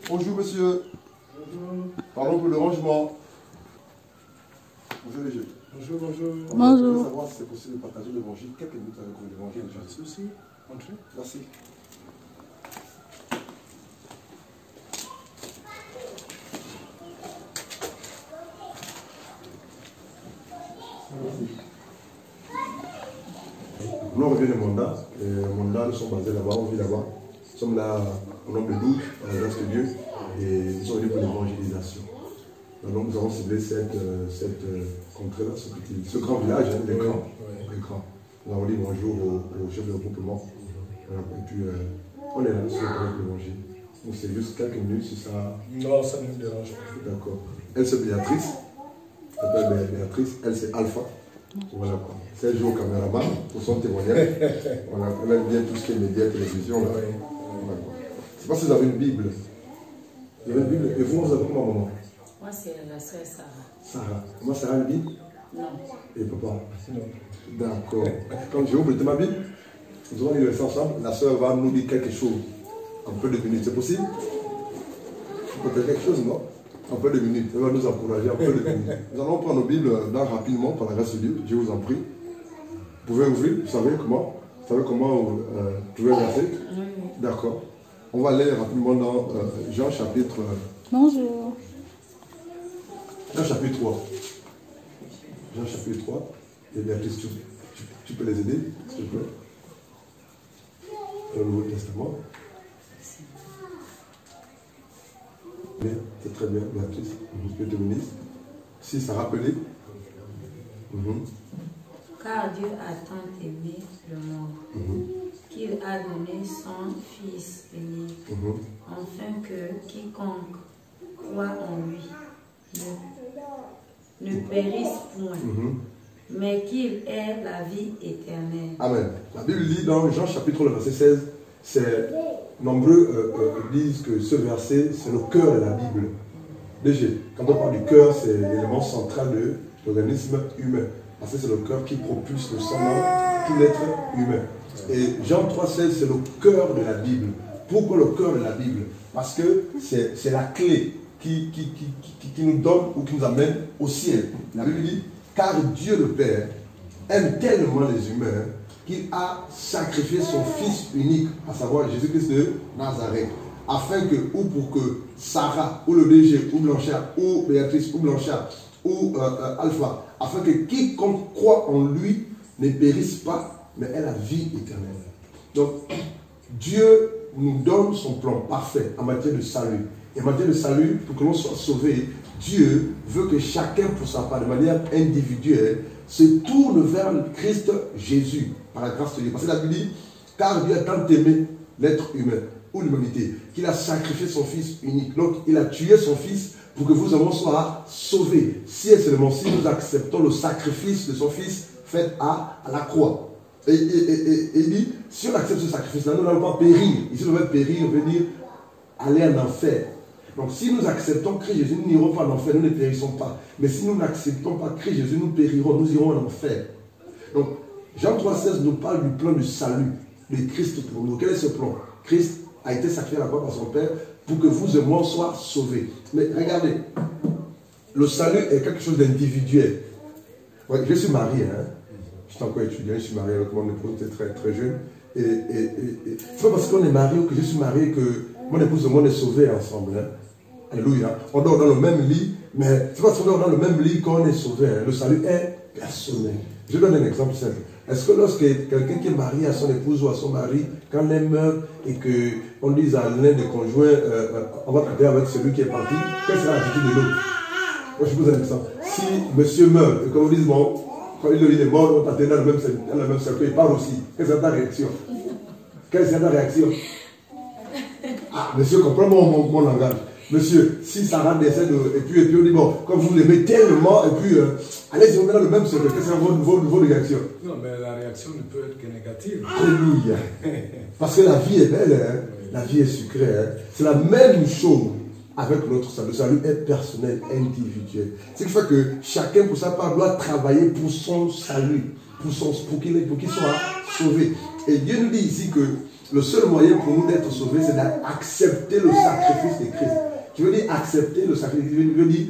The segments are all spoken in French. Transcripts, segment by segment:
Bonjour monsieur. Bonjour. Pardon pour le rangement. Bonjour les jeunes. Bonjour, bonjour. Bonjour. Je voudrais savoir si c'est possible de partager l'évangile quelques minutes avec vous. L'évangile. Pas de souci. Entrez. Merci. Nous on revient de Monda. Monda, nous sommes basés là-bas, on vit là-bas. Nous sommes là au nombre de 12, par la grâce de Dieu, et nous sommes venus pour l'évangélisation. Donc nous avons ciblé cette contrée-là, ce grand village, hein, l'écran. Nous avons dit bonjour au chef de regroupement. Et puis on est là, sur l'évangile. Donc c'est juste quelques minutes, si ça... Non, ça ne me dérange pas. D'accord. Elle c'est Béatrice. Elle s'appelle Béatrice, elle c'est Alpha. Voilà quoi. C'est elle joue au caméraman pour son témoignage. Voilà. Elle aime bien tout ce qui est médias, télévision. Là. Voilà. Je ne sais pas si vous avez une Bible. Vous avez une Bible. Et vous avez comment maman? Moi, c'est la sœur Sarah. Sarah. Moi, Sarah a une Bible? Non. Et papa? Non. D'accord. Quand je ouvre ma Bible, nous allons lire ça ensemble. La sœur va nous dire quelque chose. En peu de minutes. C'est possible? Vous pouvez faire quelque chose, non? En peu de minutes. Elle va nous encourager en peu de minutes. Nous allons prendre nos Bibles là rapidement par la grâce de Dieu. Je vous en prie. Vous pouvez ouvrir. Vous savez comment? Vous savez comment trouver le verset? Oui. D'accord. On va aller rapidement dans Jean chapitre... Bonjour. Jean chapitre 3. Jean chapitre 3. Et Béatrice, tu peux les aider, s'il te plaît? Dans le Nouveau Testament. Bien, c'est très bien, Béatrice. Je te bénisse. Si ça rappelait. Car Dieu a tant aimé le monde qu'il a donné son Fils unique, afin que quiconque croit en lui ne périsse point, mais qu'il ait la vie éternelle. Amen. La Bible dit dans Jean chapitre 3, verset 16, c'est nombreux disent que ce verset, c'est le cœur de la Bible. Déjà, quand on parle du cœur, c'est l'élément central de l'organisme humain. Parce que c'est le cœur qui propulse le sang dans tout l'être humain. Et Jean 3,16, c'est le cœur de la Bible. Pourquoi le cœur de la Bible? Parce que c'est la clé qui nous donne ou qui nous amène au ciel. La Bible dit, car Dieu le Père aime tellement les humains qu'il a sacrifié son Fils unique, à savoir Jésus-Christ de Nazareth, afin que, ou pour que Sarah, ou le DG, ou Blanchard, ou Béatrice, ou Blanchard, ou Alpha, afin que quiconque croit en lui ne périsse pas, mais ait la vie éternelle. Donc, Dieu nous donne son plan parfait en matière de salut. Et en matière de salut, pour que l'on soit sauvé, Dieu veut que chacun, pour sa part, de manière individuelle, se tourne vers Christ Jésus, par la grâce de Dieu. Parce que la Bible dit, car Dieu a tant aimé l'être humain, ou l'humanité, qu'il a sacrifié son Fils unique. Donc, il a tué son Fils pour que vous et moi soyons sauvés. Si et seulement si nous acceptons le sacrifice de son Fils fait à la croix. Et il dit, si on accepte ce sacrifice-là, nous n'allons pas périr. Ici, le verbe périr veut dire aller en enfer. Donc, si nous acceptons Christ Jésus, nous n'irons pas en enfer, nous ne périssons pas. Mais si nous n'acceptons pas Christ Jésus, nous périrons, nous irons en enfer. Donc, Jean 3,16 nous parle du plan du salut de Christ pour nous. Quel est ce plan? Christ a été sacrifié à la croix par son Père pour que vous et moi soyons sauvés. Mais regardez, le salut est quelque chose d'individuel. Ouais, je suis marié, hein. Je suis encore étudiant, je suis marié avec mon épouse, j'étais très, très jeune. Et c'est pas parce qu'on est marié ou que je suis marié que mon épouse et moi on est sauvés ensemble. Hein. Alléluia. On dort dans le même lit, mais c'est pas parce qu'on dort dans le même lit qu'on est sauvé. Hein. Le salut est personnel. Je donne un exemple simple. Est-ce que lorsque quelqu'un qui est marié à son épouse ou à son mari, quand l'un meurt et qu'on dise à l'un des conjoints, on va traiter avec celui qui est parti, quelle sera l'attitude de l'autre? Moi je vous pose un exemple. Si monsieur meurt et qu'on vous dise, bon, quand il est mort, on va traiter dans le même cercle, il part aussi. Quelle sera ta réaction? Quelle serait la réaction? Ah, monsieur, comprends mon langage. Monsieur, si Sarah décède, et puis on dit, bon, comme vous l'aimez tellement, et puis, allez-y, on est dans le même cercle, quelle sera votre réaction? Non, mais la réaction ne peut être que négative. Alléluia. Parce que la vie est belle, hein? La vie est sucrée. Hein? C'est la même chose avec notre salut. Le salut est personnel, individuel. C'est ce qui fait que chacun, pour sa part, doit travailler pour son salut, pour qu'il soit sauvé. Et Dieu nous dit ici que le seul moyen pour nous d'être sauvés, c'est d'accepter le sacrifice de Christ. Qui veut dire accepter le sacrifice, qui veut dire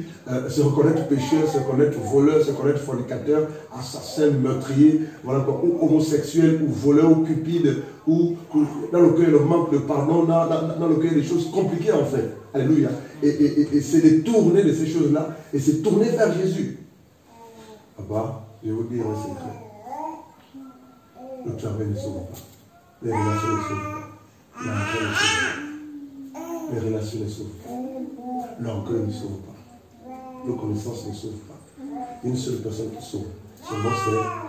se reconnaître pécheur, se reconnaître voleur, se reconnaître fornicateur, assassin, meurtrier, voilà, ou homosexuel, ou voleur, ou cupide, ou dans lequel il y a le manque de pardon, dans lequel il y a des choses compliquées en fait. Alléluia. Et c'est de tourner de ces choses-là, et c'est tourner vers Jésus. Papa, je vais vous dire un secret. Le travail ne sauve pas. Les relations ne sauvent pas. L'argent ne sauve pas. Les relations ne sauvent pas. L'orgueil ne sauve pas. Nos connaissances ne sauvent pas. Une seule personne qui sauve. Son nom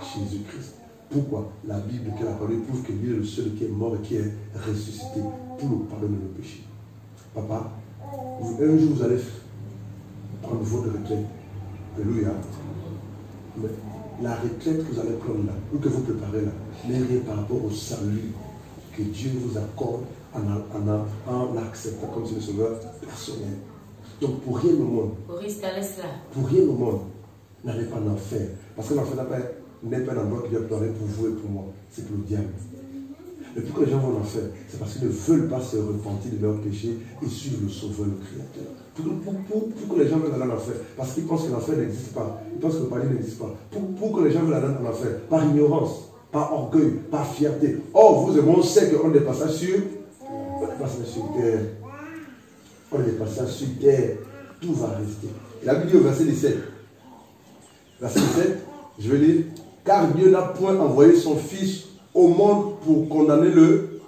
c'est Jésus-Christ. Pourquoi? La Bible qui a parlé prouve que lui est le seul qui est mort et qui est ressuscité pour nous pardonner nos péchés. Papa, un jour vous allez prendre votre retraite. Alléluia. Mais la retraite que vous allez prendre là, ou que vous préparez là, n'est rien par rapport au salut que Dieu vous accorde en l'acceptant comme le sauveur personnel. Donc pour rien au monde, n'allez pas en enfer. Parce que l'enfer n'est pas un endroit qui doit pleurer pour vous et pour moi. C'est pour le diable. Et pourquoi les gens vont en enfer? C'est parce qu'ils ne veulent pas se repentir de leurs péchés et suivre le sauveur, le créateur. Pourquoi les gens veulent aller en enfer? Parce qu'ils pensent que l'enfer n'existe pas. Ils pensent que le paradis n'existe pas. Pourquoi les gens veulent aller en enfer? Par ignorance, par orgueil, par fierté. Or, vous et moi, on sait qu'on est passé sur terre. On est passé sur terre. Tout va rester. Et la Bible dit au verset 17. Verset 17, je vais lire. Car Dieu n'a point envoyé son Fils au monde pour condamner le...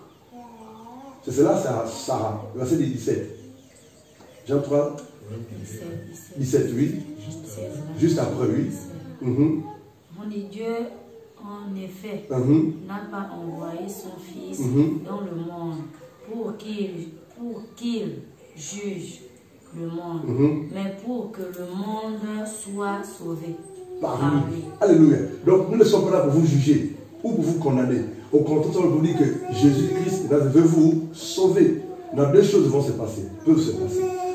C'est cela, Sarah. Verset 17. Jean 3, 17, oui. Juste après, oui. On dit Dieu, en effet, n'a pas envoyé son Fils dans le monde pour qu'il juge le monde, mais pour que le monde soit sauvé par lui. Alléluia. Donc nous ne sommes pas là pour vous juger ou pour vous condamner. Au contraire, on vous dit que Jésus-Christ veut vous sauver. Donc deux choses peuvent se passer.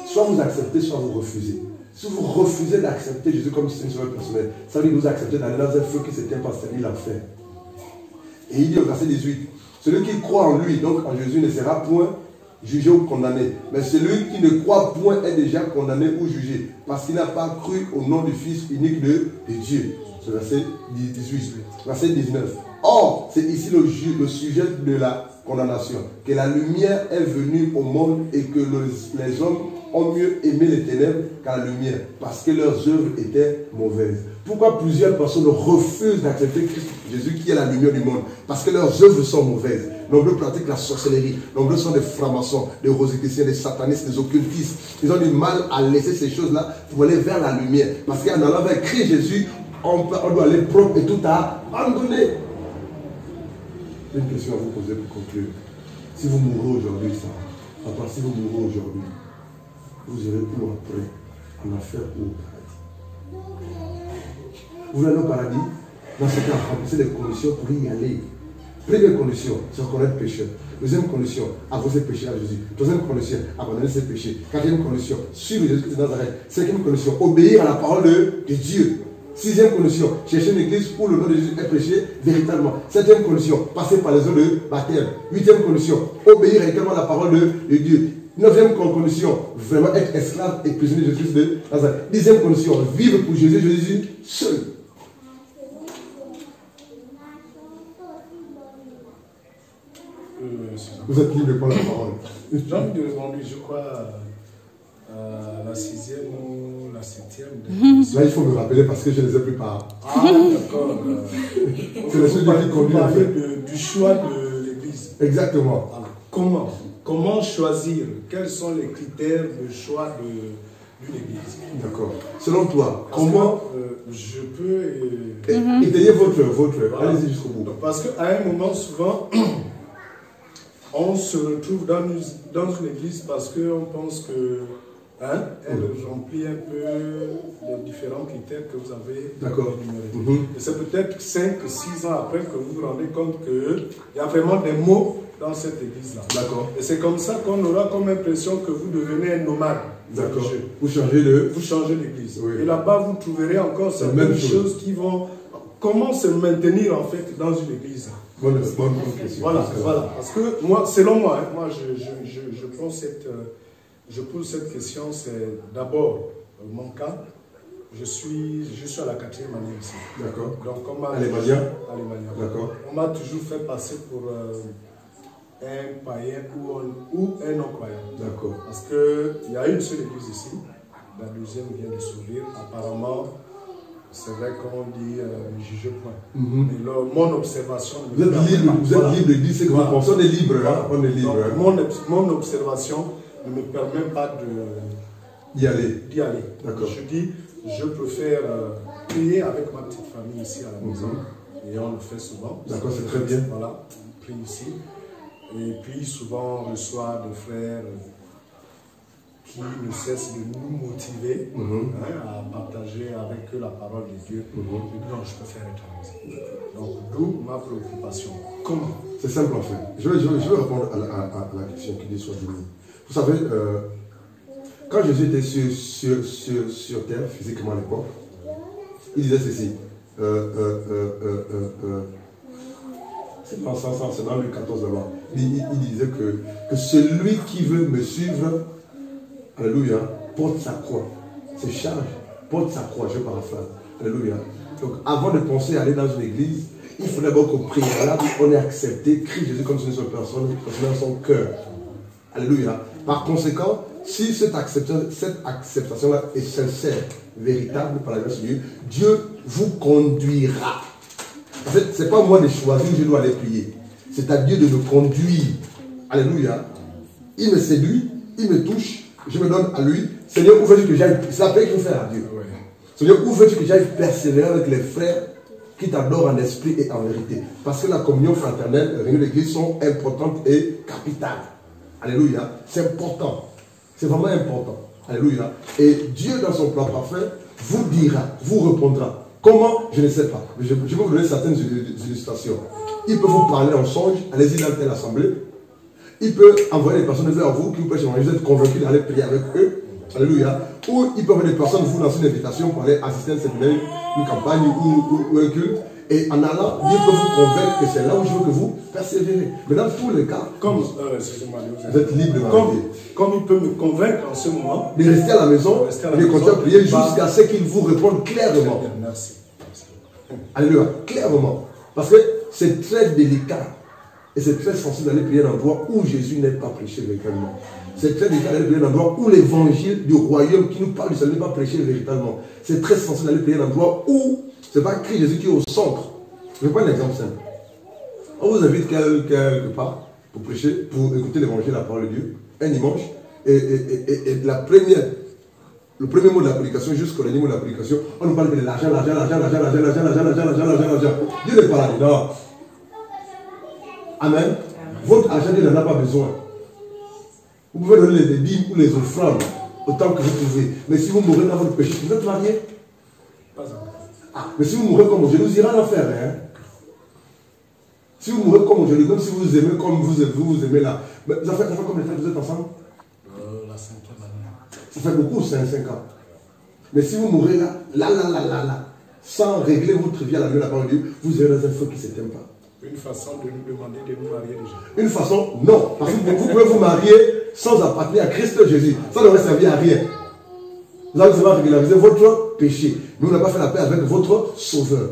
Soit vous acceptez, soit vous refusez. Si vous refusez d'accepter Jésus comme si c'était une sauveur personnelle, ça veut dire que vous acceptez d'aller dans un feu qui s'éteint par l'enfer. Et il dit au verset 18, celui qui croit en lui, donc en Jésus, ne sera point jugé ou condamné. Mais celui qui ne croit point est déjà condamné ou jugé, parce qu'il n'a pas cru au nom du Fils unique de Dieu. C'est verset 18. Verset 19. Or, c'est ici le sujet de la condamnation, que la lumière est venue au monde et que les hommes ont mieux aimé les ténèbres qu'à la lumière, parce que leurs œuvres étaient mauvaises. Pourquoi plusieurs personnes refusent d'accepter Christ Jésus qui est la lumière du monde? Parce que leurs œuvres sont mauvaises. Nombreux pratiquent la sorcellerie, nombreux sont des francs-maçons, des rosicruciens, des satanistes, des occultistes. Ils ont du mal à laisser ces choses-là pour aller vers la lumière. Parce qu'en allant vers Christ Jésus, on doit aller propre et tout à abandonner. J'ai une question à vous poser pour conclure. Si vous mourrez aujourd'hui, ça, à part si vous mourrez aujourd'hui, vous irez où après? En enfer ou au paradis? Vous voulez aller au paradis? Dans ce cas, remplissez les conditions pour y aller. Première condition, c'est reconnaître pécheur. Deuxième condition, avouer ses péchés à Jésus. Troisième condition, abandonner ses péchés. Quatrième condition, suivre Jésus-Christ de Nazareth. Cinquième condition, obéir à la parole de Dieu. Sixième condition, chercher une église où le nom de Jésus est prêché véritablement. Septième condition, passer par les eaux de baptême. Huitième condition, obéir véritablement à la parole de Dieu. Neuvième condition, vraiment être esclave et prisonnier de Jésus-Christ de Nazareth. Dixième condition, vivre pour Jésus seul. Vous êtes libre pour la parole. J'ai envie de répondre, je crois, la sixième ou la septième. Là, il faut me rappeler parce que je ne les ai plus pas. Ah, d'accord. C'est le seul qui conduit en fait. Du choix de l'église. Exactement. Alors, comment choisir? Quels sont les critères de choix d'une église? D'accord. Selon toi, comment je peux... étayer votre... Allez-y jusqu'au bout. Parce qu'à un moment, souvent... on se retrouve dans une église parce qu'on pense que elle remplit un peu les différents critères que vous avez énumérés. Et c'est peut-être 5-6 ans après que vous vous rendez compte qu'il y a vraiment des mots dans cette église-là. Et c'est comme ça qu'on aura comme impression que vous devenez un nomade. Vous changez d'église. Oui. Et là-bas, vous trouverez encore certaines choses qui vont... Comment se maintenir en fait dans une église? Bonne question. Voilà. Parce que moi, selon moi, moi je pose cette question, c'est d'abord mon cas. Je suis à la 4e année ici. D'accord. Donc, Alémania. D'accord. On m'a toujours fait passer pour un païen ou un non-croyant. D'accord. Parce qu'il y a une seule église ici. La deuxième vient de s'ouvrir. Apparemment, c'est vrai qu'on dit ne jugez point. Mais mon observation... Vous êtes libre de dire ce que vous pensez. On est libre. On est libre. Donc, mon observation ne me permet pas d'y aller. D'accord. Je dis, je préfère prier avec ma petite famille ici à la maison. Et on le fait souvent. D'accord, c'est très bien. Voilà, on prie ici. Et puis souvent on reçoit des frères qui ne cessent de nous motiver à partager avec eux la parole de Dieu. Je dis non, je peux faire être à la maison. Donc d'où ma préoccupation. Comment? C'est simple en fait. Je vais répondre à la question qui dit soit béni. Vous savez, quand Jésus était sur terre, physiquement à l'époque, il disait ceci. C'est dans Luc 14 d'abord. Il disait que celui qui veut me suivre, alléluia, porte sa croix. Se charge, porte sa croix, je paraphrase. Alléluia. Donc avant de penser à aller dans une église, il faut d'abord qu'au préalable, on ait accepté Christ Jésus comme une seule personne, dans son cœur. Alléluia. Par conséquent, si cette acceptation-là est sincère, véritable par la grâce de Dieu, Dieu vous conduira. En fait, ce n'est pas moi de choisir où je dois aller prier. C'est à Dieu de me conduire. Alléluia. Il me séduit, il me touche, je me donne à lui. Seigneur, où veux-tu que j'aille? C'est la paix qu'il faut faire à Dieu. Seigneur, où veux-tu que j'aille persévérer avec les frères qui t'adorent en esprit et en vérité? Parce que la communion fraternelle, les réunions d'église sont importantes et capitales. Alléluia. C'est important. C'est vraiment important. Alléluia. Et Dieu, dans son plan parfait, vous dira, vous répondra. Comment? Je ne sais pas. Je vais vous donner certaines illustrations. Il peut vous parler en songe, allez-y dans telle assemblée. Il peut envoyer des personnes vers vous qui vous prêchent, vous êtes convaincus d'aller prier avec eux. Alléluia. Ou il peut envoyer des personnes vous lancer une invitation pour aller assister à un séminaire, une campagne ou un culte. Et en allant, Dieu peut vous convaincre que c'est là où je veux que vous persévérez. Mais dans tous les cas, comme, vous êtes libre de comme il peut me convaincre en ce moment de rester à la maison et de continuer à prier jusqu'à ce qu'il vous réponde clairement. Merci. Alléluia, clairement. Parce que c'est très délicat et c'est très sensible d'aller prier dans un endroit où Jésus n'est pas prêché véritablement. C'est très délicat d'aller prier dans un endroit où l'évangile du royaume qui nous parle du salut n'est pas prêché véritablement. C'est très sensible d'aller prier dans un endroit où ce n'est pas Christ Jésus qui est au centre. Je vais prendre un exemple simple. On vous invite quelque part pour prêcher, pour écouter l'évangile, la parole de Dieu, un dimanche, et le premier mot de la prédication jusqu'au dernier mot de la prédication, on nous parle de l'argent. Dieu n'est pas là, non. Amen. Votre argent, Dieu n'en a pas besoin. Vous pouvez donner les dîmes ou les offrandes autant que vous pouvez. Mais si vous mourrez dans votre péché, vous êtes marié. Mais si vous mourrez comme aujourd'hui, vous irez en enfer. Hein? Si vous mourrez comme aujourd'hui, même si vous aimez comme vous aimez là. Mais ça fait combien de temps que vous êtes ensemble? La 5e année. Ça fait beaucoup, c'est 5 ans. Mais si vous mourrez là, sans régler votre vie à la parole de Dieu, vous irez dans un feu qui ne s'éteint pas. Une façon de nous demander de nous marier déjà. Une façon, non. Parce que vous pouvez vous marier sans appartenir à Christ Jésus. Ça n'aurait servi à rien. Vous allez seulement régulariser votre péché. Mais vous n'avez pas fait la paix avec votre sauveur.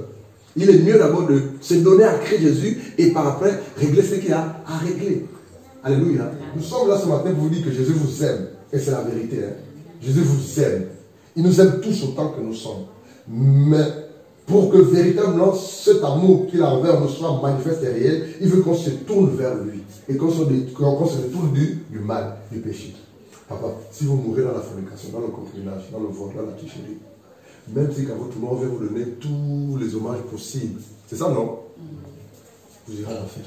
Il est mieux d'abord de se donner à Christ Jésus et par après régler ce qu'il y a à régler. Alléluia. Nous sommes là ce matin pour vous dire que Jésus vous aime. Et c'est la vérité. Hein? Jésus vous aime. Il nous aime tous autant que nous sommes. Mais pour que véritablement cet amour qu'il a envers nous soit manifeste et réel, il veut qu'on se tourne vers lui. Et qu'on se détourne du mal, du péché. Papa, si vous mourrez dans la fornication, dans le concubinage, dans le vol, dans la tricherie, même si qu'à votre mort, on va vous donner tous les hommages possibles. C'est ça, non? Vous irez en enfer.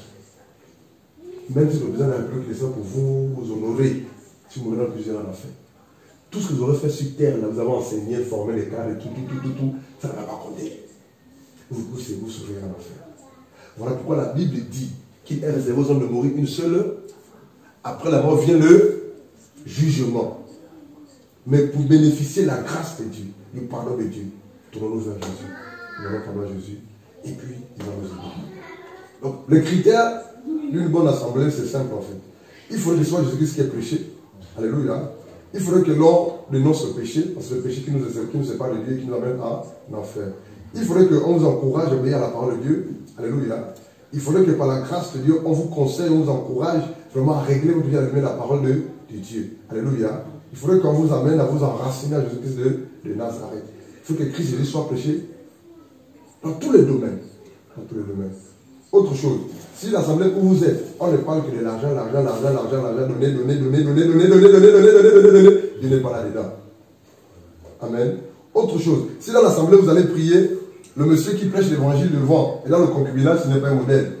même si vous avez besoin d'un peu de ça pour vous honorer, si vous venez plusieurs en enfer. Tout ce que vous aurez fait sur terre, là, vous avez enseigné, formé les cadres, et tout, ça ne va pas compter. Vous sauver en enfer. Voilà pourquoi la Bible dit qu'il est réservé aux hommes de mourir une seule. Après la mort vient le jugement. Mais pour bénéficier de la grâce de Dieu, du pardon de Dieu, tournons-nous vers Jésus. Nous allons parler à Jésus. Et puis, nous allons nous aider. Donc, le critère d'une bonne assemblée, c'est simple en fait. Il faudrait que ce soit Jésus-Christ qui est péché. Alléluia. Il faudrait que l'on dénonce le péché, parce que le péché qui nous sépare de Dieu et qui nous amène à l'enfer. Il faudrait qu'on vous encourage à obéir à la parole de Dieu. Alléluia. Il faudrait que par la grâce de Dieu, on vous conseille, on vous encourage vraiment à régler votre vie, à aimer la parole de Dieu. Alléluia. Il faudrait qu'on vous amène à vous enraciner à Jésus-Christ de Nazareth. Il faut que Christ Jésus soit prêché dans tous les domaines. Dans tous les domaines. Autre chose, si l'assemblée où vous êtes, on ne parle que de l'argent, donner. Dieu n'est pas là-dedans. Amen. Autre chose, si dans l'assemblée vous allez prier, le monsieur qui prêche l'évangile devant, et dans le concubinage, ce n'est pas un modèle.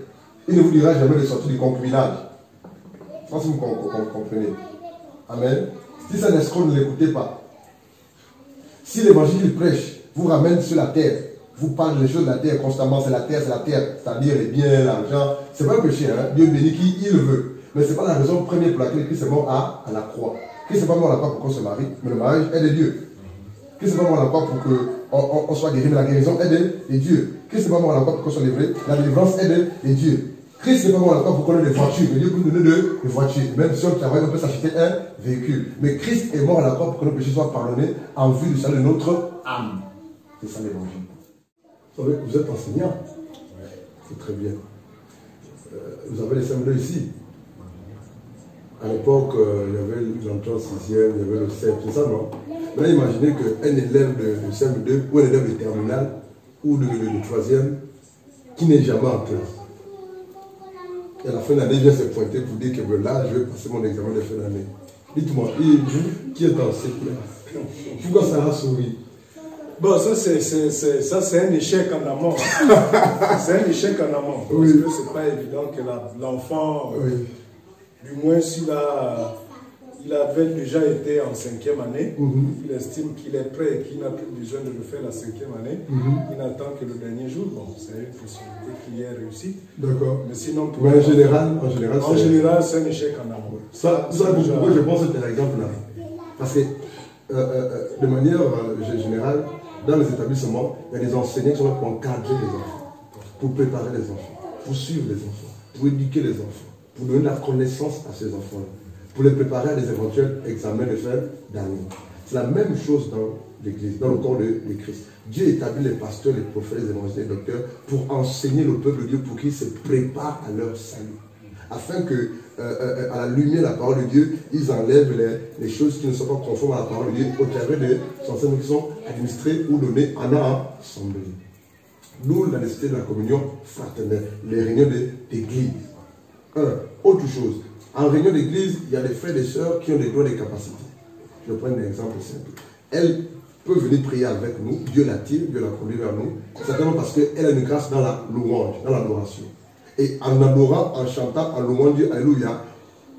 Il ne vous dira jamais de sortir du concubinage. Je pense que vous comprenez. Amen. Si c'est un escroc, ne l'écoutez pas. Si l'évangile qu'il prêche vous ramène sur la terre, vous parlez des choses de la terre constamment, c'est la terre, c'est-à-dire les biens, l'argent, c'est pas un péché, hein? Dieu bénit qui il veut. Mais ce n'est pas la raison première pour laquelle Christ est mort à la croix. Christ n'est pas mort à la croix pour qu'on se marie, mais le mariage est de Dieu. Christ n'est pas mort à la croix pour qu'on soit guéri, mais la guérison est de Dieu. Christ n'est pas mort à la croix pour qu'on soit livré, la délivrance est de Dieu. Christ n'est pas mort à la croix pour qu'on ait des voitures, mais Dieu peut nous donner des voitures. Même si on travaille, on peut s'acheter un véhicule. Mais Christ est mort à la croix pour que nos péchés soient pardonnés en vue du salut de notre âme. C'est ça l'évangile. Vous savez, vous êtes enseignant. C'est très bien. Vous avez les CM2 ici. À l'époque, il y avait l'entrée en 6e, il y avait le CEP, c'est ça, non? Là, imaginez qu'un élève de CM2 ou un élève de terminale ou de 3e qui n'est jamais en classe. Et à la fin de l'année, il vient se pointer pour dire que là, je vais passer mon examen de fin d'année. Dites-moi, qui est dans cette classe? Pourquoi ça a souri? Bon, ça c'est un échec en amont. C'est un échec en amont. Parce oui. que c'est pas évident que l'enfant, oui. Du moins s'il avait déjà été en 5e année, il estime qu'il est prêt et qu'il n'a plus besoin de le faire la 5e année, il n'attend que le dernier jour. Bon, c'est une possibilité qu'il y ait réussi. D'accord. Mais sinon, mais en général, c'est un échec en amont. Ça pourquoi je pense que c'est l'exemple là. Parce que de manière générale, dans les établissements, il y a des enseignants qui sont là pour encadrer les enfants, pour préparer les enfants, pour suivre les enfants, pour éduquer les enfants, pour donner la connaissance à ces enfants-là, pour les préparer à des éventuels examens de fin d'année. C'est la même chose dans l'Église, dans le corps de Christ. Dieu établit les pasteurs, les prophètes, les évangélistes, les docteurs pour enseigner le peuple de Dieu pour qu'ils se préparent à leur salut. Afin que, à la lumière de la parole de Dieu, ils enlèvent les choses qui ne sont pas conformes à la parole de Dieu au travers des enseignements qui sont administrés ou donnés en assemblée. Nous, la nécessité de la communion fraternelle, les réunions d'église. Autre chose, en réunion d'église, il y a des frères et des sœurs qui ont des droits et des capacités. Je vais prendre un exemple simple. Elle peut venir prier avec nous, Dieu l'attire, Dieu la conduit vers nous, certainement parce qu'elle a une grâce dans la louange, dans l'adoration. Et en adorant, en chantant, en louant Dieu, alléluia,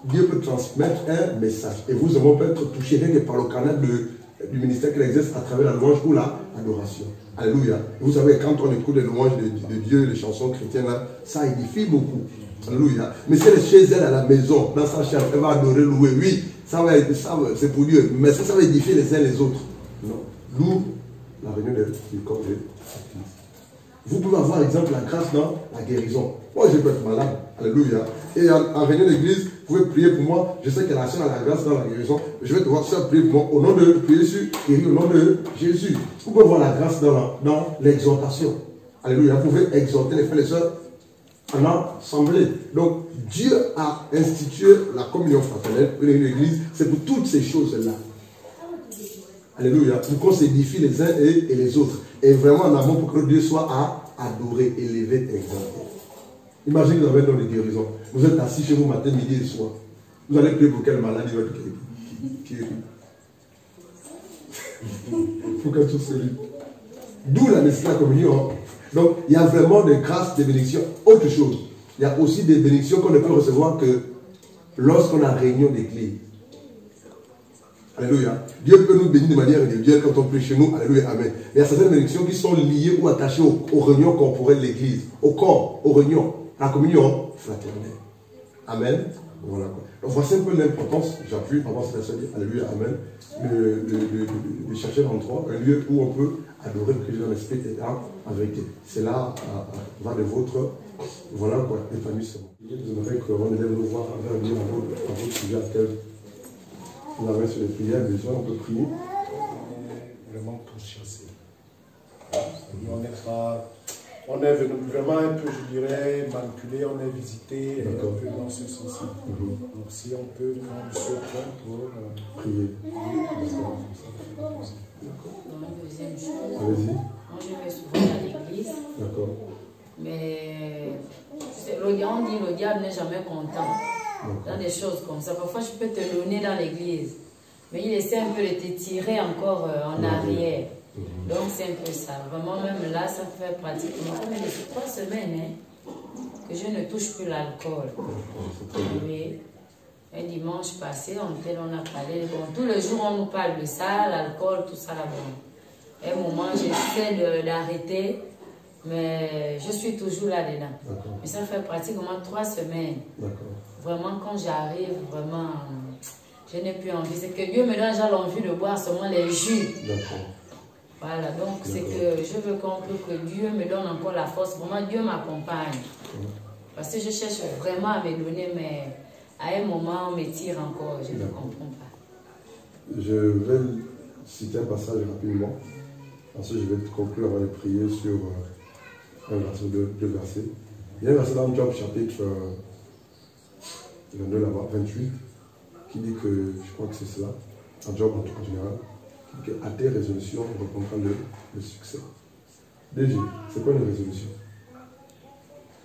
Dieu peut transmettre un message. Et vous et moi peut être touchés rien que par le canal du ministère qu'il exerce à travers la louange ou l'adoration. Alléluia. Vous savez, quand on écoute les louanges de Dieu, les chansons chrétiennes, là, ça édifie beaucoup. Alléluia. Mais si elle est chez elle à la maison, dans sa chambre, elle va adorer, louer. Oui, ça c'est pour Dieu. Mais ça va édifier les uns les autres. Non. D'où la réunion du corps de Christ. Vous pouvez avoir, exemple, la grâce dans la guérison. Moi, je peux être malade. Alléluia. Et en réunion d'église, vous pouvez prier pour moi. Je sais que la sœur a la grâce dans la guérison. Je vais devoir faire prier pour moi au nom de Jésus, guéri au nom de Jésus. Vous pouvez avoir la grâce dans l'exhortation. Alléluia. Vous pouvez exhorter les frères et les sœurs en assemblée. Donc, Dieu a institué la communion fraternelle, une église. C'est pour toutes ces choses-là. Alléluia. Pour qu'on s'édifie les uns et les autres. Et vraiment en amont pour que Dieu soit adoré, élevé, exalté. Imaginez que vous avez un don de guérison. Vous êtes assis chez vous matin, midi et soir. Vous allez prier pour quelle maladie va être guérie. Il faut qu'elle soit solide. D'où la nécessité de la communion. Donc, il y a vraiment des grâces, des bénédictions. Autre chose. Il y a aussi des bénédictions qu'on ne peut recevoir que lorsqu'on a réunion d'église. Alléluia. Dieu peut nous bénir de manière individuelle quand on prie chez nous. Alléluia. Amen. Mais il y a certaines bénédictions qui sont liées ou attachées aux réunions corporelles de l'église, au corps, aux réunions, à la communion fraternelle. Amen. Voilà quoi. Donc voici un peu l'importance, j'appuie avant cette personne, alléluia, amen, de chercher l'endroit, un lieu où on peut adorer le Christ dans l'esprit et en vérité. C'est là, va de votre, voilà quoi, épanouissement. J'aimerais qu'on élève nos voix vers un lieu à votre sujet à tel on avait sur les prières, déjà on peut prier. Vraiment pour chasser. On est venu vraiment un peu, je dirais, manipulé, on est visité un peu dans ce sens-là. Donc si on peut prendre ce point pour prier. Dans la deuxième chose, allez-y. moi je vais souvent à l'église. D'accord. Mais on dit le diable n'est jamais content. Dans des choses comme ça. Parfois je peux te donner dans l'église. Mais il essaie un peu de te tirer encore en arrière. Donc c'est un peu ça. Vraiment même là, ça fait pratiquement 3 semaines que je ne touche plus l'alcool. Oui. Un dimanche passé, on a parlé. Bon, tous les jours on nous parle de ça, l'alcool, tout ça là-bas. Un moment j'essaie d'arrêter, mais je suis toujours là-dedans. Mais ça fait pratiquement 3 semaines. Vraiment quand j'arrive, vraiment, je n'ai plus envie. C'est que Dieu me donne déjà l'envie de boire seulement les jus. Voilà, donc c'est que je veux que Dieu me donne encore la force. Vraiment, Dieu m'accompagne. Parce que je cherche vraiment à me donner, mais à un moment, on me tire encore. Je ne comprends pas. Je vais citer un passage rapidement. Ensuite, je vais conclure avant de prier sur un verset, deux versets. Il y a un verset dans Job chapitre 22, là-bas, 28, qui dit que, je crois que c'est cela, en Job en général, qu'à tes résolutions, on répondra le succès. DG, c'est quoi une résolution?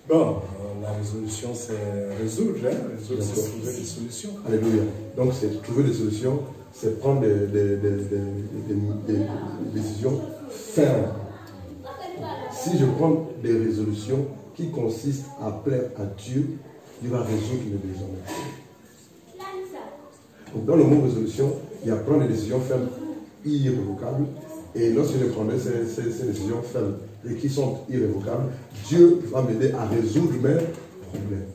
Bon, la résolution, c'est résoudre, résoudre, c'est trouver des solutions. Alléluia. Donc, c'est trouver des solutions, c'est prendre des décisions fermes. Si je prends des résolutions qui consistent à plaire à Dieu, Dieu va résoudre les besoins. Donc, dans le mot résolution, il y a prendre des décisions fermes, irrévocables. Et lorsque je prendrai ces décisions fermes et qui sont irrévocables, Dieu va m'aider à résoudre mes problèmes.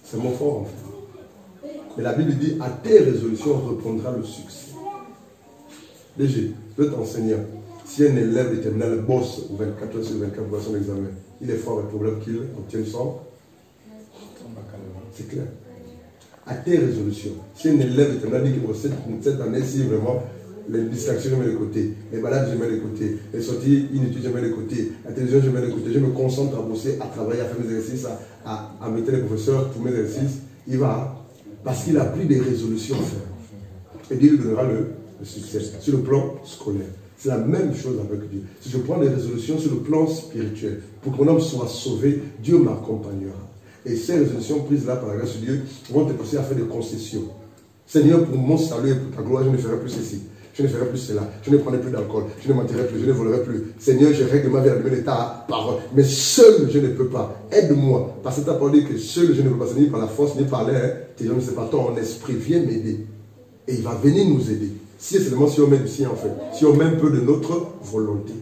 C'est mon fort en fait. Et la Bible dit, à tes résolutions répondra le succès. DG, je peux t'enseigner. Si un élève de terminale bosse 24 heures sur 24 pour son examen, il est fort le problème qu'il obtient son. C'est clair. À tes résolutions. Si un élève de terminale dit que cette année, si vraiment les distractions, je mets de côté, les balades, je mets de côté, les sorties inutiles, je mets de côté, la télévision, je mets de côté, je me concentre à bosser, à travailler, à faire mes exercices, à mettre les professeurs pour mes exercices, il va, parce qu'il a pris des résolutions à faire. Et Dieu lui donnera le succès sur le plan scolaire. C'est la même chose avec Dieu. Si je prends des résolutions sur le plan spirituel, pour que mon homme soit sauvé, Dieu m'accompagnera. Et ces résolutions prises là par la grâce de Dieu vont te pousser à faire des concessions. Seigneur, pour mon salut et pour ta gloire, je ne ferai plus ceci. Je ne ferai plus cela. Je ne prendrai plus d'alcool. Je ne mentirai plus. Je ne volerai plus. Seigneur, je règle ma vie à ta parole. Mais seul, je ne peux pas. Aide-moi. Parce que tu as parlé que seul, je ne peux pas. C'est ni par la force, ni par l'air. C'est par ton esprit. Viens m'aider. Et il va venir nous aider. Si c'est seulement si on met du sien en fait. Si on met un peu de notre volonté.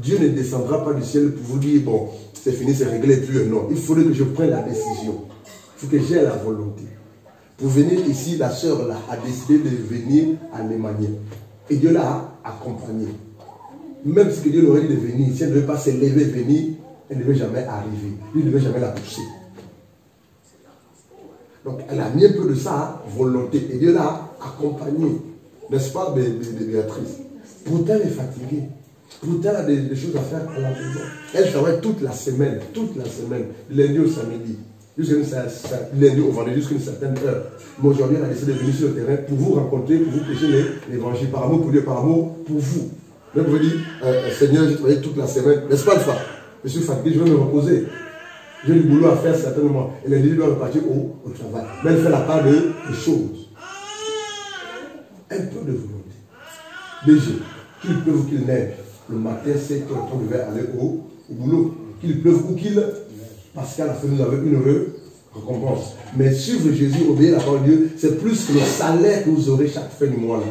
Dieu ne descendra pas du ciel pour vous dire, bon, c'est fini, c'est réglé, plus non. Il faudrait que je prenne la décision. Il faut que j'ai la volonté. Pour venir ici, la sœur là a décidé de venir à Némanie. Et Dieu l'a accompagnée. Même si Dieu l'aurait dit de venir, si elle ne devait pas se lever, venir, elle ne devait jamais arriver. Il ne devait jamais la pousser. Donc elle a mis un peu de sa volonté. Et Dieu l'a accompagnée. N'est-ce pas, Béatrice? Pourtant elle est fatiguée. Pourtant elle a des choses à faire à la maison. Elle travaille toute la semaine, du lundi au samedi. Lundi au vendredi jusqu'à une certaine heure. Mais aujourd'hui, elle a décidé de venir sur le terrain pour vous rencontrer, pour vous prêcher l'évangile, par amour pour Dieu, par amour pour vous. Mais vous dites, Seigneur, j'ai travaillé toute la semaine, n'est-ce pas le faire? Je suis fatigué, je vais me reposer. J'ai du boulot à faire certainement. Et lundi, je dois repartir au travail. Mais elle fait la part des choses. Un peu de volonté. Déjà, qu'il pleuve ou qu'il neige, le matin, c'est que on devait aller au boulot. qu'il pleuve ou qu'il... Parce qu'à la fin, nous avons une récompense. Mais suivre Jésus, obéir à la parole de Dieu, c'est plus que le salaire que vous aurez chaque fin du mois là.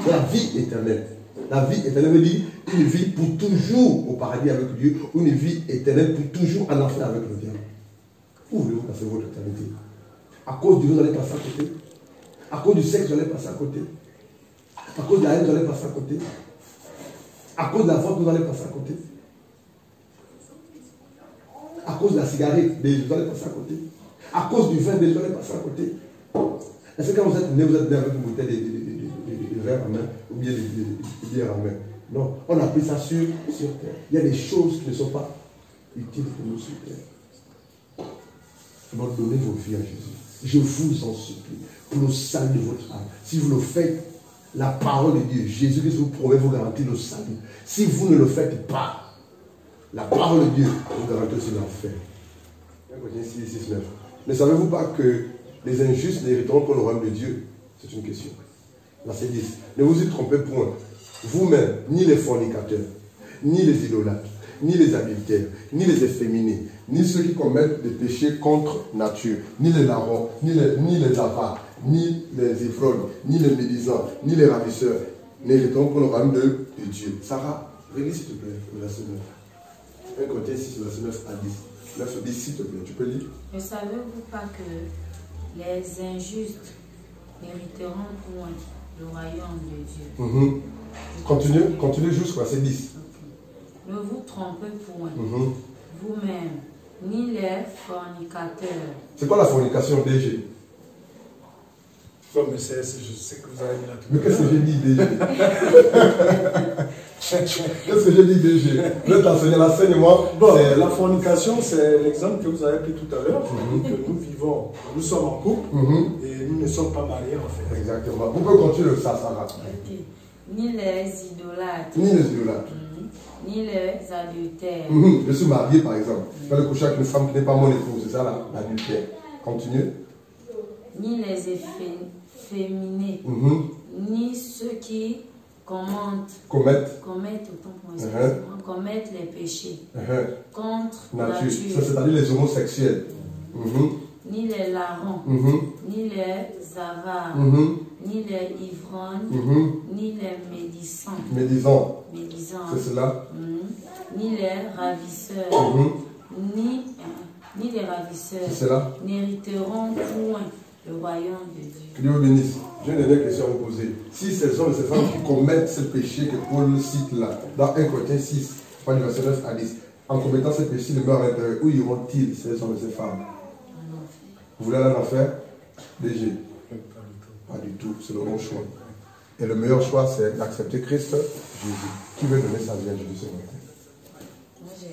C'est la vie éternelle. La vie éternelle veut dire une vie pour toujours au paradis avec Dieu, ou une vie éternelle pour toujours en enfer avec le diable. Où voulez-vous passer votre éternité? À cause du Dieu, vous allez passer à côté. À cause du sexe, vous allez passer à côté. À cause de la haine, vous allez passer à côté. À cause de la vente, vous allez passer à côté. À cause de la cigarette, vous allez passer à côté. À cause du vin, vous allez passer à côté. Est-ce que quand vous êtes né avec une bouteille de verre en main, ou bien de bière en main? Non, on a pris ça sur terre. Il y a des choses qui ne sont pas utiles pour nous sur terre. Donc donnez vos vies à Jésus. Je vous en supplie, pour le salut de votre âme. Si vous le faites, la parole de Dieu, Jésus-Christ vous promet, vous garantit le salut. Si vous ne le faites pas, la parole de Dieu vous garantit aussi l'enfer. Ne savez-vous pas que les injustes n'hériteront pas le royaume de Dieu? C'est une question. Verset 10. Ne vous y trompez point. Vous-même, ni les fornicateurs, ni les idolâtres, ni les adultères, ni les efféminés, ni ceux qui commettent des péchés contre nature, ni les larrons, ni les avares, ni les ivrognes, ni les médisants, ni les ravisseurs, n'hériteront pas le royaume de Dieu. Sarah, relis s'il te plaît, le verset 9. 1 Corinthiens 6, verset 9 à 10. 9 à 10, s'il te plaît, tu peux lire. Ne savez-vous pas que les injustes n'hériteront point le royaume de Dieu? Continue jusqu'au verset 10. Okay. Ne vous trompez point, vous-même, ni les fornicateurs. C'est quoi la fornication, DG? Non, mais je sais que vous avez dit là tout. Mais qu'est-ce que j'ai dit, DG? Qu'est-ce que j'ai dit, DG? Je vais t'enseigner, l'enseigne-moi. Bon, la fornication, c'est l'exemple que vous avez pris tout à l'heure, que nous vivons, nous sommes en couple et nous ne sommes pas mariés en fait. Exactement. Vous pouvez continuer ça, Sarah. Okay. Ni les idolâtres. Ni les idolâtres. Ni les adultères. Je suis marié, par exemple. Je vais le coucher avec une femme qui n'est pas mon épouse. C'est ça, l'adultère. Continue. Ni les efféminés. Ni ceux qui commettent les péchés contre nature. C'est-à-dire les homosexuels. Ni les larrons, ni les avares, ni les ivrognes, ni les médisants. C'est cela. Ni les ravisseurs, ni les ravisseurs n'hériteront point le royaume de Dieu. Que Dieu vous bénisse. J'ai une dernière question à vous poser. Si ces hommes et ces femmes qui commettent ce péché que Paul cite là, dans 1 Corinthiens 6, verset 9 à 10, en commettant ce péché, ils meurent à l'intérieur, où iront-ils, ces hommes et ces femmes? Vous voulez aller en enfer? DG? Pas du tout, c'est le bon choix. Et le meilleur choix, c'est d'accepter Christ Jésus. Qui veut donner sa vie à Jésus ce matin? Moi, j'ai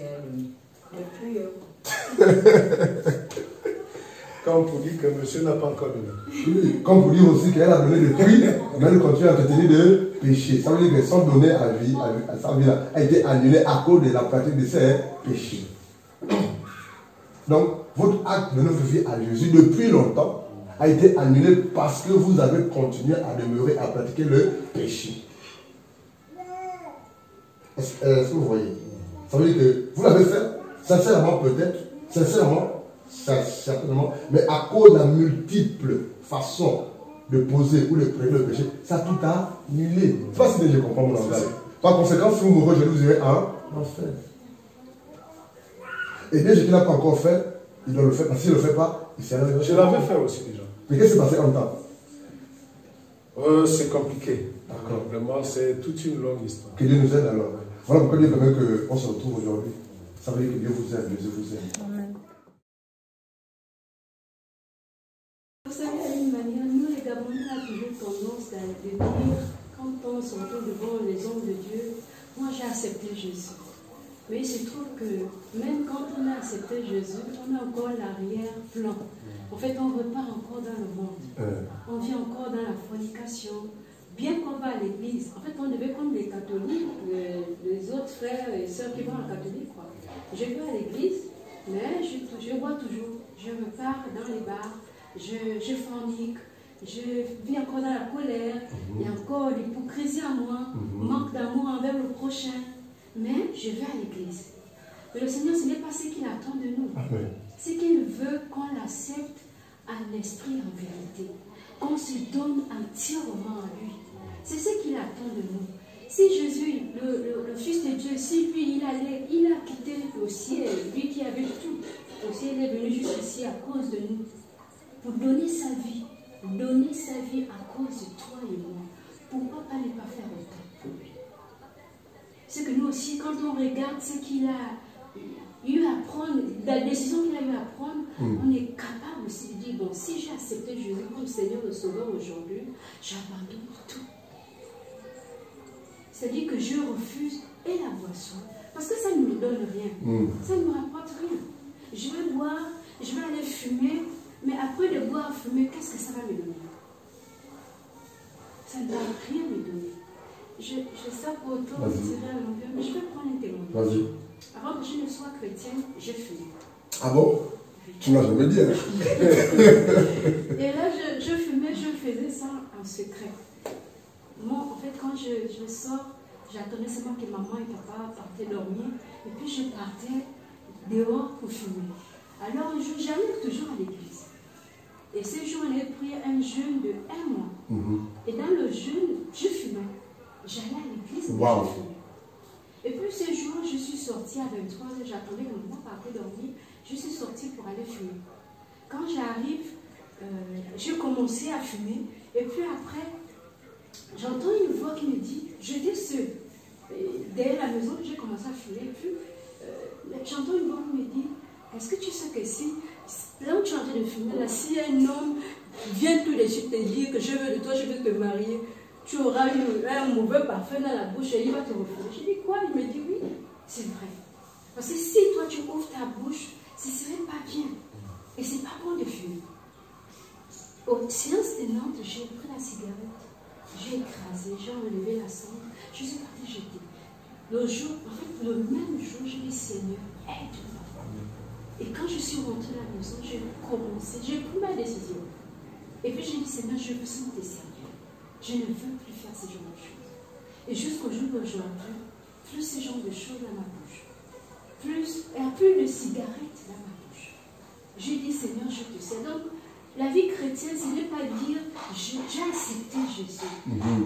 Comme pour dire que monsieur n'a pas encore donné. Oui, comme pour dire aussi qu'elle a donné depuis, mais elle continue à entretenir de péché. Ça veut dire que son donné à vie, sa vie a été annulée à cause de la pratique de ses péchés. Donc, votre acte de notre vie à Jésus depuis longtemps a été annulé parce que vous avez continué à demeurer à pratiquer le péché. Est-ce que vous voyez? Ça veut dire que vous l'avez fait, sincèrement peut-être, certainement, mais à cause de la multiple façon de poser ou de prêter le péché, ça a tout annulé. Je ne sais pas si je comprends mon langage. Par conséquent, si vous mourrez aujourd'hui, vous irez en enfer. Et bien, je ne l'ai pas encore fait, il doit le faire, parce qu'il ne le fait pas, il s'est allé. Je l'avais fait aussi déjà. Mais qu'est-ce qui s'est passé en temps? C'est compliqué. D'accord. Vraiment, c'est toute une longue histoire. Que Dieu nous aide alors. Voilà pourquoi Dieu permet qu'on se retrouve aujourd'hui. Ça veut dire que Dieu vous aime, Jésus vous aime. Amen. Vous savez, d'une manière, nous les Gabonais avons toujours tendance à dire, quand on se retrouve devant les hommes de Dieu, moi j'ai accepté Jésus. Mais il se trouve que même quand on a accepté Jésus, on a encore l'arrière-plan. En fait, on repart encore dans le monde. On vit encore dans la fornication. Bien qu'on va à l'église, en fait, on devait comme les catholiques, les autres frères et sœurs qui vont à la catholique, quoi. Je vais à l'église, mais je bois toujours. Je repars dans les bars, je fornique, je vis encore dans la colère, il y a encore l'hypocrisie à moi, manque d'amour envers le prochain. Mais je vais à l'église. Mais le Seigneur, ce n'est pas ce qu'il attend de nous. C'est qu'il veut qu'on l'accepte en esprit, en vérité. Qu'on se donne entièrement à lui. C'est ce qu'il attend de nous. Si Jésus, le Fils de Dieu, si lui, il a quitté le ciel, lui qui avait tout, le ciel, il est venu jusqu'ici à cause de nous, pour donner sa vie à cause de toi et moi. Pourquoi pas ne pas faire autant pour lui? C'est que nous aussi, quand on regarde ce qu'il a eu à prendre, la décision qu'il a eu à prendre, on est capable aussi de dire, bon, si j'ai accepté Jésus comme Seigneur et Sauveur aujourd'hui, j'abandonne tout. C'est-à-dire que je refuse et la boisson, parce que ça ne me donne rien, ça ne me rapporte rien. Je vais boire, je vais aller fumer, mais après de boire, fumer, qu'est-ce que ça va me donner? Ça ne va rien me donner. Je sais pour autant tirer à l'envers, mais je vais prendre un témoignage. Avant que je ne sois chrétienne, je fumais. Ah bon? Tu ne m'as jamais dit, hein? Et là, je fumais, je faisais ça en secret. Moi, en fait, quand je sors, j'attendais seulement que maman et papa partaient dormir, et puis je partais dehors pour fumer. Alors un jour, j'allais toujours à l'église. Et ce jour, on avait pris un jeûne de 1 mois. Et dans le jeûne, je fumais. J'allais à l'église et je fumais. Et puis ce jour, je suis sortie à 23h, j'attendais que maman partait dormir, je suis sortie pour aller fumer. Quand j'arrive, j'ai commencé à fumer, et puis après, j'entends une voix qui me dit, j'étais seule. Derrière la maison, j'ai commencé à fumer, et puis j'entends une voix qui me dit, est-ce que tu sais que si, là où tu es en train de fumer, là, si un homme vient tout de suite te dire que je veux de toi, je veux te marier, tu auras un mauvais parfum dans la bouche et il va te refuser. Je dis quoi? Il me dit oui, c'est vrai. Parce que si toi tu ouvres ta bouche, ce ne serait pas bien. Et ce n'est pas bon de fumer. Aux séances tenantes, j'ai pris la cigarette, j'ai écrasé, j'ai enlevé la cendre, je suis partie jeter. Le jour, en fait, le même jour, j'ai dit Seigneur, aide-moi. Et quand je suis rentrée à la maison, j'ai commencé, j'ai pris ma décision. Et puis j'ai dit Seigneur, je veux seulement te servir. Je ne veux plus faire ce genre de choses. Et jusqu'au jour d'aujourd'hui, plus ce genre de choses dans ma bouche. Plus de cigarettes dans ma bouche. J'ai dit, Seigneur, je te sers. Donc, la vie chrétienne, ce n'est pas dire j'ai accepté Jésus.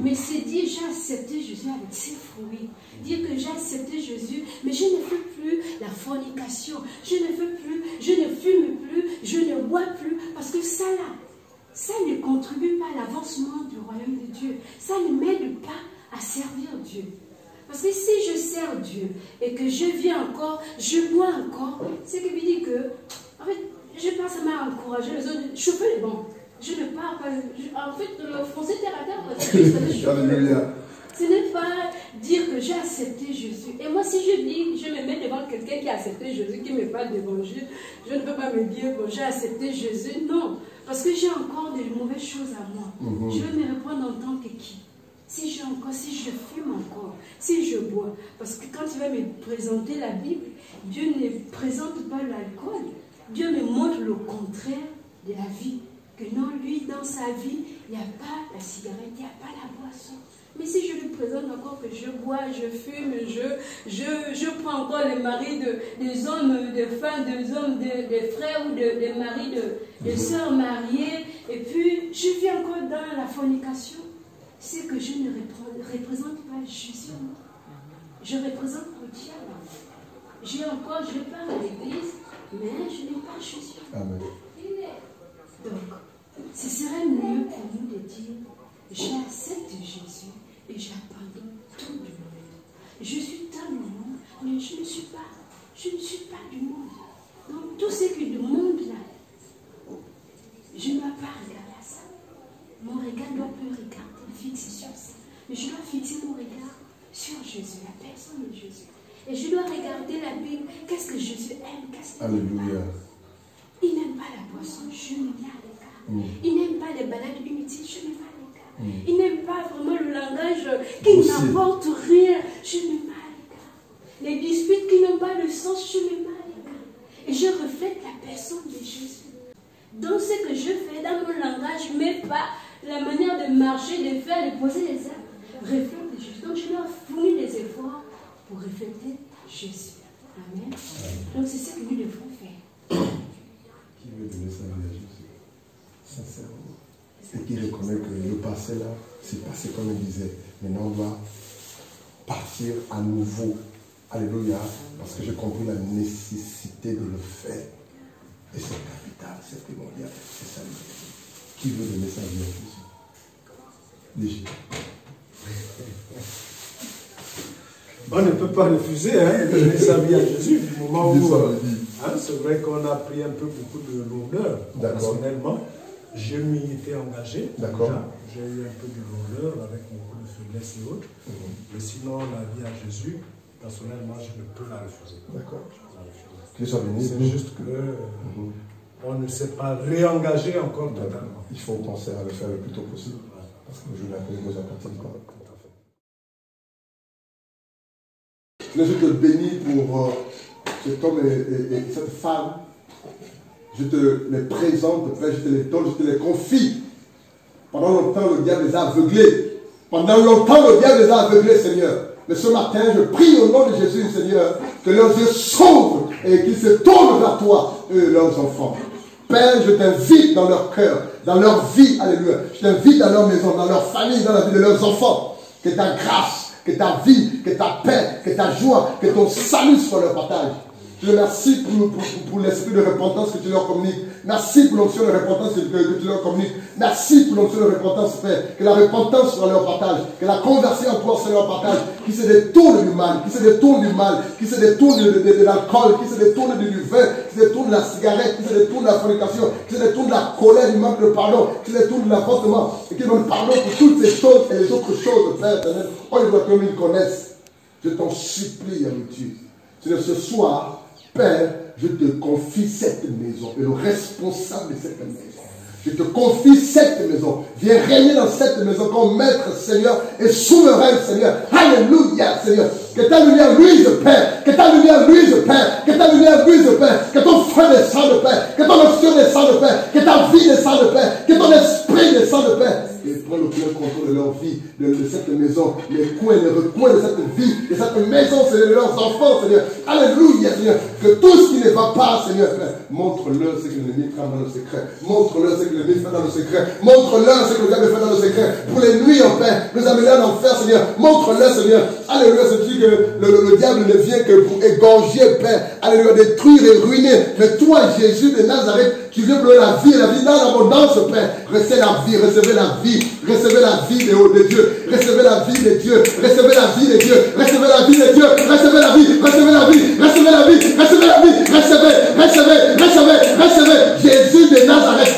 Mais c'est dire j'ai accepté Jésus avec ses fruits. Dire que j'ai accepté Jésus, mais je ne fais plus la fornication. Je ne fais plus, je ne fume plus, je ne bois plus. Parce que ça là, ça ne contribue pas à l'avancement du royaume de Dieu. Ça ne m'aide pas à servir Dieu. Parce que si je sers Dieu et que je viens encore, je bois encore, c'est que lui dit que, en fait, je pense à m'encourager les autres, chauffer les bancs. Je ne pars pas. En fait, le français terre à terre, parce que ce n'est pas dire que j'ai accepté Jésus. Et moi, si je dis, je me mets devant quelqu'un qui a accepté Jésus, qui me parle d'évangile, je ne peux pas me dire que j'ai accepté Jésus. Non. Parce que j'ai encore de mauvaises choses à moi. Je vais me reprendre en tant que qui? Si j'ai encore, si je fume encore, si je bois. Parce que quand tu vas me présenter la Bible, Dieu ne présente pas l'alcool. Dieu me montre le contraire de la vie. Que non, lui, dans sa vie, il n'y a pas la cigarette, il n'y a pas la boisson. Mais si je lui présente encore que je bois, je fume, je prends encore les maris des hommes, des femmes, des hommes, des frères ou des maris de sœurs mariées, et puis je vis encore dans la fornication, c'est que je ne représente pas Jésus. Je représente le diable. Je pars à l'église, mais je n'ai pas Jésus. Amen. Donc, ce serait mieux pour nous de dire, j'accepte Jésus et j'abandonne tout du monde. Je suis dans le monde, mais je ne suis pas du monde. Donc, tout ce qui est du monde là, je ne dois pas regarder à ça. Mon regard doit plus regarder, fixer sur ça. Mais je dois fixer mon regard sur Jésus, la personne de Jésus. Et je dois regarder la Bible, qu'est-ce que Jésus aime, qu'est-ce qu'il n'aime pas. Il n'aime pas la boisson, je me mets à l'écart. Il n'aime pas les balades inutiles, je me mets à l'écart. Il n'aime pas vraiment le langage qui n'apporte rien, je me mets à l'écart. Les disputes qui n'ont pas de sens, je me mets à l'écart. Et je reflète la personne de Jésus. Donc ce que je fais dans mon langage, mais pas la manière de marcher, de faire, de poser les actes, reflète Jésus. Donc je dois fournir des efforts pour refléter Jésus. Amen. Donc c'est ce que nous devons faire. Qui veut donner sa vie à Jésus, sincèrement, et qui reconnaît que le passé là, c'est passé comme il disait. Maintenant on va partir à nouveau. Alléluia. Parce que j'ai compris la nécessité de le faire. Et c'est capital, c'est primordial, c'est ça. Qui veut donner sa vie à Jésus? On ne peut pas refuser de donner sa vie à Jésus du moment où c'est vrai qu'on a pris un peu beaucoup de lourdeur. Personnellement, je m'y étais engagé. J'ai eu un peu de lourdeur avec beaucoup de faiblesse et autres. Mais sinon, la vie à Jésus, personnellement, je ne peux la refuser. D'accord. C'est juste que on ne s'est pas réengagé encore totalement. Il faut penser à le faire le plus tôt possible. Parce que le jour d'après nous appartient pas. Je te bénis pour cet homme et cette femme. Je te les présente, Père, je te les donne, je te les confie. Pendant longtemps, le diable les a aveuglés. Pendant longtemps, le diable les a aveuglés, Seigneur. Mais ce matin, je prie au nom de Jésus, Seigneur, que leurs yeux s'ouvrent et qu'ils se tournent vers toi, eux, leurs enfants. Père, je t'invite dans leur cœur, dans leur vie, alléluia. Je t'invite dans leur maison, dans leur famille, dans la vie de leurs enfants. Que ta grâce, que ta vie, que ta paix, que ta joie, que ton salut soit leur partage. Je te remercie pour l'esprit de repentance que tu leur communiques. Merci pour l'onction de repentance que tu leur communiques. Merci pour l'onction de repentance, Père. Que la repentance soit leur partage. Que la conversion en toi soit leur partage. Qui se détourne du mal, qui se détourne du mal, qui se détourne de l'alcool, qui se détourne du vin, qui se détourne de la cigarette, qui se détourne de la fornication, qui se détourne de la colère, du manque de pardon, qui se détourne de l'avortement. Et qui demande pardon pour toutes ces choses et les autres choses, Père. Oh, il doit que nous connaissent. Je t'en supplie, ami Dieu. C'est ce soir, Père, je te confie cette maison et le responsable de cette maison. Je te confie cette maison. Viens régner dans cette maison comme maître, Seigneur, et souverain, Seigneur. Alléluia, Seigneur. Que ta lumière luise, Père. Que ta lumière luise, Père. Que ta lumière luise, Père. Que ton feu descende, Père. Que ton onction descende, Père. Que ta vie descende, Père. Que ton esprit descende, Père. Et prends le plein contrôle de leur vie, de cette maison, les coins, les recoins de cette vie, de cette maison, Seigneur, de leurs enfants, Seigneur. Alléluia, Seigneur. Que tout ce qui ne va pas, Seigneur, Père, montre-leur ce que l'ennemi fait dans le secret. Montre-leur ce que l'ennemi fait dans le secret. Montre-leur ce que le diable fait dans le secret. Pour les nuits, en Père, nous amener en enfer, Seigneur. Montre-leur, Seigneur. Alléluia, c'est dit que le diable ne vient que pour égorger, Père. Alléluia, détruire et ruiner. Mais toi, Jésus de Nazareth, tu viens pour la vie et la vie dans l'abondance, Père. Recevez la vie, recevez la vie. Recevez la vie de Dieu. Recevez la vie de Dieu. Recevez la vie de Dieu. Recevez la vie de Dieu. Recevez la vie. Recevez la vie. Recevez la vie. Recevez la vie. Recevez. Jésus de Nazareth.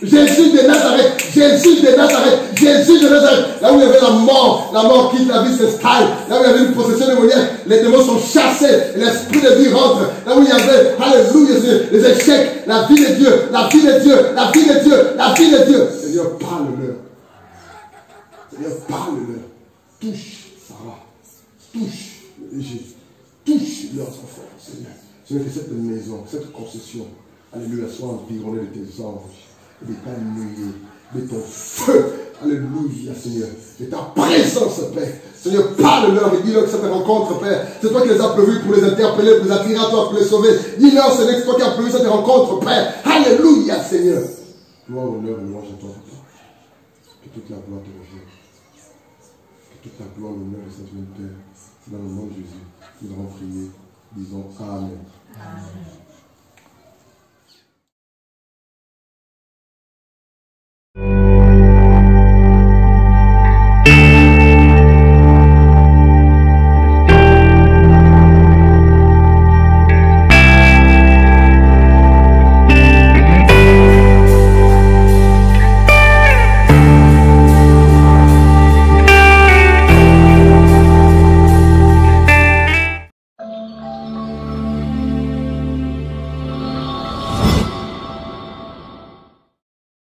Jésus de Nazareth. Jésus de Nazareth. Jésus de Nazareth. Là où il y avait la mort quitte la vie s'installe. Là où il y avait une possession démoniaque, les démons sont chassés. L'esprit de vie rentre. Là où il y avait, alléluia, les échecs, la vie de Dieu, la vie de Dieu, la vie de Dieu, la vie de Dieu. Seigneur, parle-leur. Seigneur, parle-leur. Touche Sarah. Touche l'Égypte. Touche leurs enfants, Seigneur. Seigneur, que cette maison, cette concession, alléluia, soit environnée de tes anges, de ta nuée, de ton feu. Alléluia, Seigneur. De ta présence, Père. Seigneur, parle-leur et dis-leur que cette rencontre, Père, c'est toi qui les as prévus pour les interpeller, pour les attirer à toi, pour les sauver. Dis-leur, Seigneur, que c'est toi qui as prévu cette rencontre, Père. Alléluia, Seigneur. Gloire, honneur et louange à toi, Papa. Que toute la gloire te revienne. Que toute la gloire, l'honneur et cette Père. C'est dans le nom de Jésus. Nous avons prié. Disons Amen. Amen.